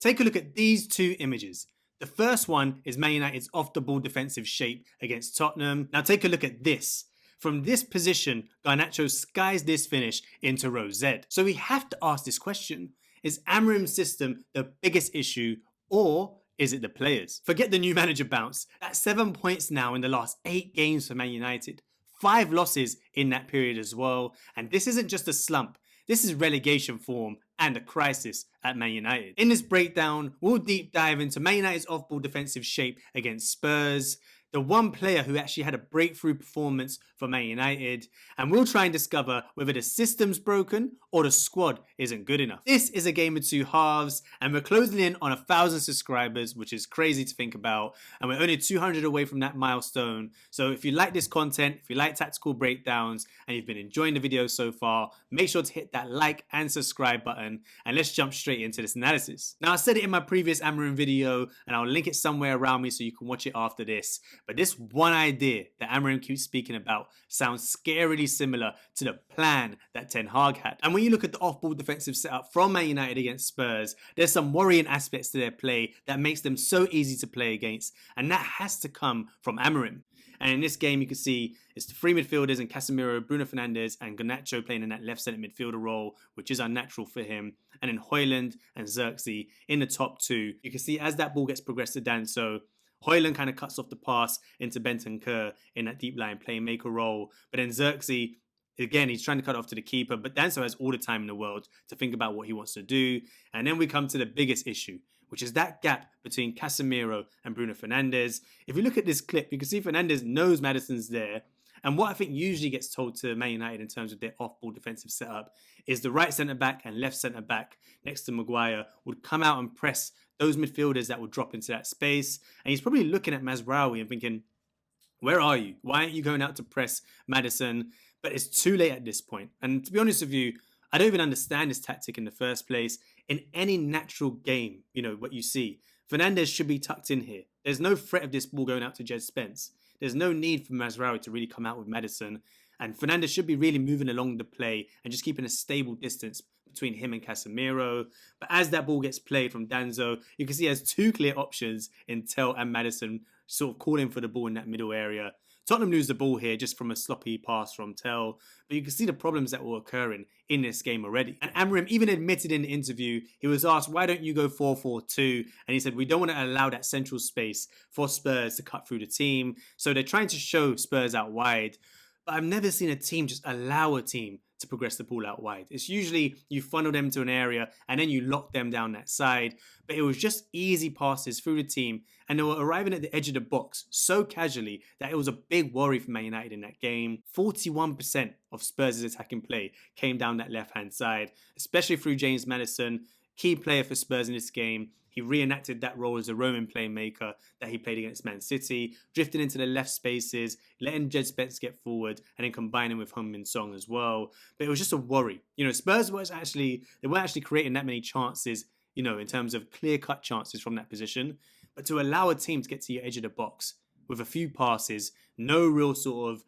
Take a look at these two images. The first one is Man United's off-the-ball defensive shape against Tottenham. Now take a look at this. From this position, Garnacho skies this finish into row Z. So we have to ask this question. Is Amorim's system the biggest issue, or is it the players? Forget the new manager bounce. That's 7 points now in the last 8 games for Man United. 5 losses in that period as well. And this isn't just a slump. This is relegation form and a crisis at Man United. In this breakdown, we'll deep dive into Man United's off-ball defensive shape against Spurs, the one player who actually had a breakthrough performance for Man United, and we'll try and discover whether the system's broken or the squad isn't good enough. This is a game of two halves, and we're closing in on 1,000 subscribers, which is crazy to think about, and we're only 200 away from that milestone. So if you like this content, if you like tactical breakdowns, and you've been enjoying the video so far, make sure to hit that like and subscribe button, and let's jump straight into this analysis. Now, I said it in my previous Amorim video, and I'll link it somewhere around me so you can watch it after this. But this one idea that Amorim keeps speaking about sounds scarily similar to the plan that Ten Hag had. And when you look at the off-ball defensive setup from Man United against Spurs, there's some worrying aspects to their play that makes them so easy to play against, and that has to come from Amorim. And in this game, you can see it's the three midfielders in Casemiro, Bruno Fernandes, and Garnacho playing in that left centre midfielder role, which is unnatural for him. And then Højlund and Xerxes in the top two. You can see as that ball gets progressed to Danso, Højlund kind of cuts off the pass into Bentancur in that deep line playmaker role. But then Xerxes, again, he's trying to cut it off to the keeper, but Danso has all the time in the world to think about what he wants to do. And then we come to the biggest issue, which is that gap between Casemiro and Bruno Fernandes. If you look at this clip, you can see Fernandes knows Maddison's there. And what I think usually gets told to Man United in terms of their off-ball defensive setup is the right centre-back and left centre-back next to Maguire would come out and press those midfielders that would drop into that space. And he's probably looking at Mazraoui and thinking, where are you? Why aren't you going out to press Maddison? But it's too late at this point. And to be honest with you, I don't even understand this tactic in the first place. In any natural game, you know, what you see, Fernandes should be tucked in here. There's no threat of this ball going out to Jed Spence. There's no need for Mazraoui to really come out with Maddison. And Fernandes should be really moving along the play and just keeping a stable distance between him and Casemiro. But as that ball gets played from Danso, you can see he has two clear options in Tell and Maddison sort of calling for the ball in that middle area. Tottenham lose the ball here just from a sloppy pass from Tell, but you can see the problems that were occurring in this game already. And Amorim even admitted in the interview, he was asked, why don't you go 4-4-2? And he said, we don't want to allow that central space for Spurs to cut through the team. So they're trying to show Spurs out wide. But I've never seen a team just allow a team to progress the ball out wide. It's usually you funnel them to an area and then you lock them down that side. But it was just easy passes through the team, and they were arriving at the edge of the box so casually that it was a big worry for Man United in that game. 41% of Spurs' attacking play came down that left-hand side, especially through James Maddison, key player for Spurs in this game. He reenacted that role as a Roman playmaker that he played against Man City, drifting into the left spaces, letting Jed Spence get forward, and then combining with Heung-min Son as well. But it was just a worry. You know, Spurs weren't actually creating that many chances, you know, in terms of clear-cut chances from that position. But to allow a team to get to your edge of the box with a few passes, no real sort of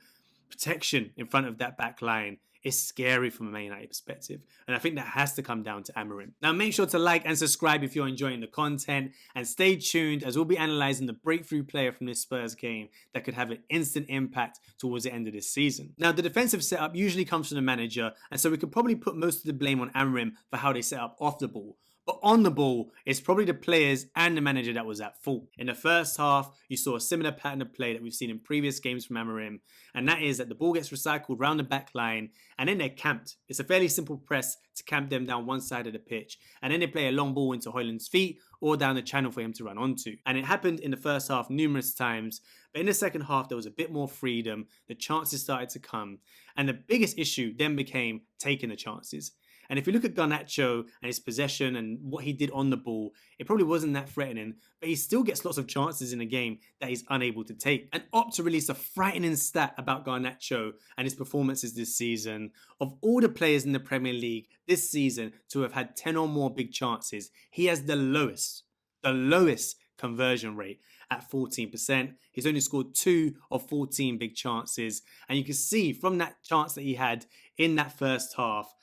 protection in front of that back line, is scary from a Man United perspective. And I think that has to come down to Amorim. Now, make sure to like and subscribe if you're enjoying the content, and stay tuned as we'll be analysing the breakthrough player from this Spurs game that could have an instant impact towards the end of this season. Now, the defensive setup usually comes from the manager, and so we could probably put most of the blame on Amorim for how they set up off the ball. But on the ball, it's probably the players and the manager that was at fault. In the first half, you saw a similar pattern of play that we've seen in previous games from Amorim, and that is that the ball gets recycled round the back line, and then they're camped. It's a fairly simple press to camp them down one side of the pitch, and then they play a long ball into Højlund's feet or down the channel for him to run onto. And it happened in the first half numerous times, but in the second half, there was a bit more freedom, the chances started to come, and the biggest issue then became taking the chances. And if you look at Garnacho and his possession and what he did on the ball, it probably wasn't that threatening, but he still gets lots of chances in a game that he's unable to take. And Opta released a frightening stat about Garnacho and his performances this season. Of all the players in the Premier League this season to have had 10 or more big chances, he has the lowest conversion rate at 14%. He's only scored 2 of 14 big chances. And you can see from that chance that he had in that first half,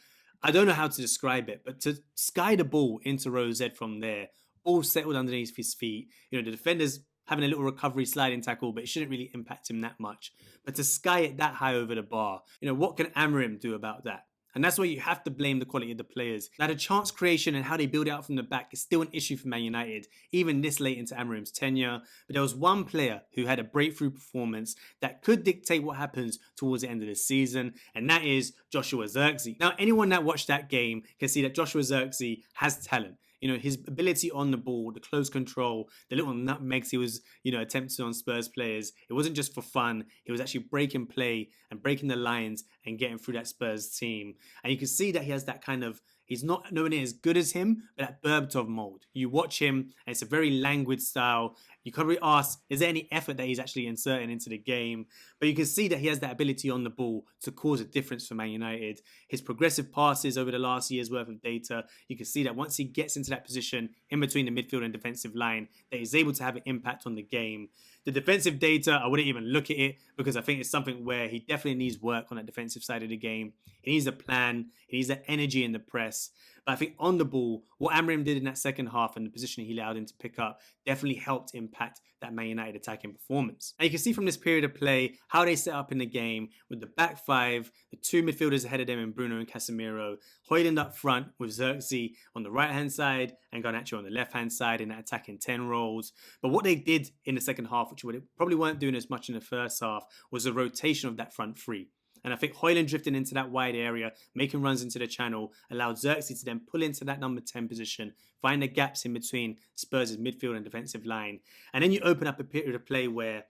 I don't know how to describe it, but to sky the ball into row Z from there all settled underneath his feet. The defender's having a little recovery sliding tackle, but it shouldn't really impact him that much. But to sky it that high over the bar, what can Amorim do about that? And that's where you have to blame the quality of the players. Now, the chance creation and how they build out from the back is still an issue for Man United, even this late into Amorim's tenure. But there was one player who had a breakthrough performance that could dictate what happens towards the end of the season, and that is Joshua Zirkzee. Now, anyone that watched that game can see that Joshua Zirkzee has talent. His ability on the ball, the close control, the little nutmegs he was, attempting on Spurs players. It wasn't just for fun. He was actually breaking play and breaking the lines and getting through that Spurs team. And you can see that he has that kind of, he's not nowhere near as good as him, but that Berbatov mold. You watch him, and it's a very languid style. You could probably ask, is there any effort that he's actually inserting into the game? But you can see that he has that ability on the ball to cause a difference for Man United. His progressive passes over the last year's worth of data, you can see that once he gets into that position in between the midfield and defensive line, that he's able to have an impact on the game. The defensive data, I wouldn't even look at it because I think it's something where he definitely needs work on that defensive side of the game. He needs a plan. He needs that energy in the press. But I think on the ball, what Amorim did in that second half and the position he allowed him to pick up definitely helped impact that Man United attacking performance. And you can see from this period of play how they set up in the game with the back five, the two midfielders ahead of them in Bruno and Casemiro, Højlund up front with Zirkzee on the right-hand side and Garnacho on the left-hand side in that attacking 10 roles. But what they did in the second half, which they probably weren't doing as much in the first half, was a rotation of that front three. And I think Højlund drifting into that wide area, making runs into the channel, allowed Zirkzee to then pull into that number 10 position, find the gaps in between Spurs' midfield and defensive line. And then you open up a period of play where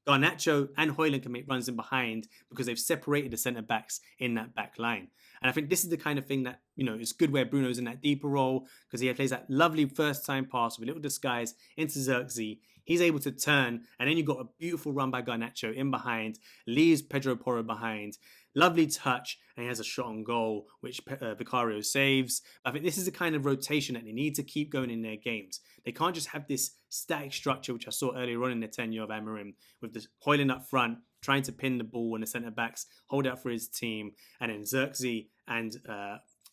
Garnacho and Højlund can make runs in behind because they've separated the centre-backs in that back line. And I think this is the kind of thing that, is good where Bruno's in that deeper role because he plays that lovely first-time pass with a little disguise into Zirkzee. He's able to turn, and then you've got a beautiful run by Garnacho in behind, leaves Pedro Porro behind. Lovely touch, and he has a shot on goal, which Vicario saves. I think this is the kind of rotation that they need to keep going in their games. They can't just have this static structure, which I saw earlier on in the tenure of Amorim, with the Højlund up front, trying to pin the ball and the centre-backs, hold out for his team, and then Zirkzee and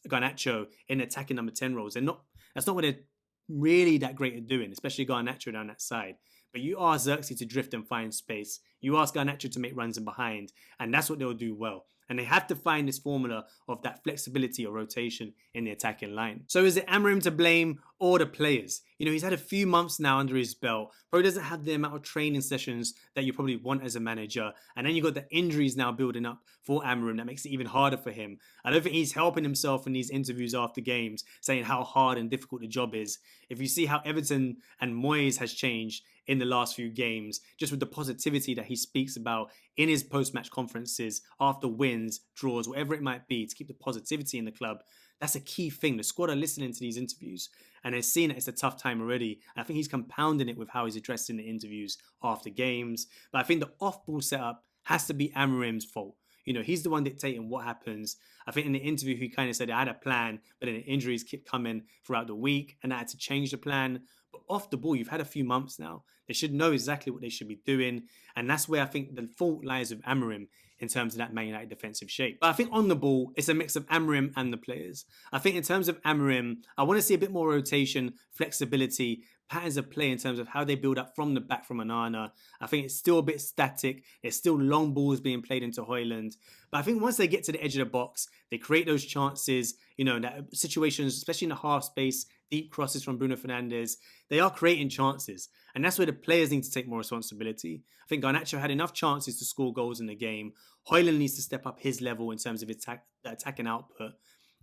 Garnacho in attacking number 10 roles. That's not what they're really that great at doing, especially Garnacho down that side. But you ask Zirkzee to drift and find space. You ask Garnacho to make runs in behind, and that's what they'll do well. And they have to find this formula of that flexibility or rotation in the attacking line. So is it Amorim to blame or the players? He's had a few months now under his belt. Probably doesn't have the amount of training sessions that you probably want as a manager. And then you've got the injuries now building up for Amorim. That makes it even harder for him. I don't think he's helping himself in these interviews after games, saying how hard and difficult the job is. If you see how Everton and Moyes has changed in the last few games, just with the positivity that he speaks about in his post-match conferences, after wins, draws, whatever it might be, to keep the positivity in the club, that's a key thing. The squad are listening to these interviews and they're seeing that it's a tough time already. And I think he's compounding it with how he's addressing the interviews after games. But I think the off-ball setup has to be Amorim's fault. He's the one dictating what happens. I think in the interview, he kind of said, I had a plan, but then the injuries kept coming throughout the week and I had to change the plan. But off the ball, you've had a few months now. They should know exactly what they should be doing. And that's where I think the fault lies with Amorim in terms of that Man United defensive shape. But I think on the ball, it's a mix of Amorim and the players. I think in terms of Amorim, I want to see a bit more rotation, flexibility, patterns of play in terms of how they build up from the back from Onana. I think it's still a bit static. There's still long balls being played into Højlund. But I think once they get to the edge of the box, they create those chances, that situations, especially in the half space, deep crosses from Bruno Fernandes, they are creating chances. And that's where the players need to take more responsibility. I think Garnacho had enough chances to score goals in the game. Højlund needs to step up his level in terms of attacking output.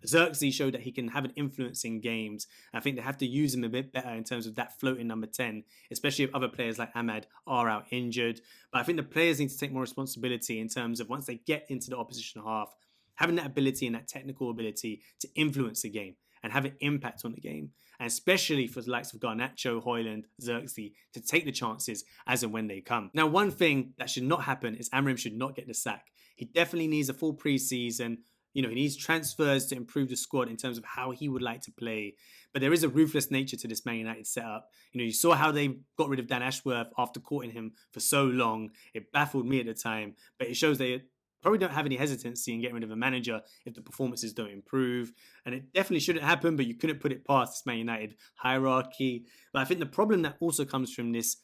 Zirkzee showed that he can have an influence in games. I think they have to use him a bit better in terms of that floating number 10, especially if other players like Ahmad are out injured. But I think the players need to take more responsibility in terms of once they get into the opposition half, having that ability and that technical ability to influence the game and have an impact on the game. And especially for the likes of Garnacho, Højlund, Zirkzee, to take the chances as and when they come. Now, one thing that should not happen is Amorim should not get the sack. He definitely needs a full pre-season. He needs transfers to improve the squad in terms of how he would like to play. But there is a ruthless nature to this Man United setup. You saw how they got rid of Dan Ashworth after courting him for so long. It baffled me at the time, but it shows they probably don't have any hesitancy in getting rid of a manager if the performances don't improve. And it definitely shouldn't happen, but you couldn't put it past this Man United hierarchy. But I think the problem that also comes from this,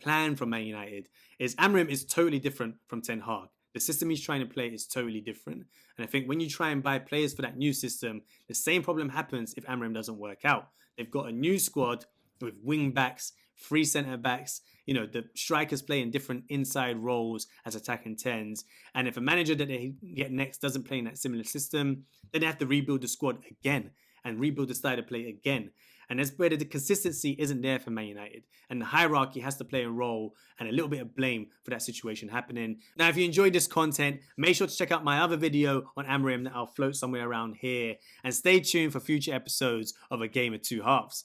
plan from Man United is Amorim is totally different from Ten Hag. The system he's trying to play is totally different. And I think when you try and buy players for that new system, the same problem happens if Amorim doesn't work out. They've got a new squad with wing backs, three centre backs. The strikers play in different inside roles as attacking tens. And if a manager that they get next doesn't play in that similar system, then they have to rebuild the squad again and rebuild the style of play again. And that's where the consistency isn't there for Man United. And the hierarchy has to play a role and a little bit of blame for that situation happening. Now, if you enjoyed this content, make sure to check out my other video on Amorim that I'll float somewhere around here. And stay tuned for future episodes of A Game of Two Halves.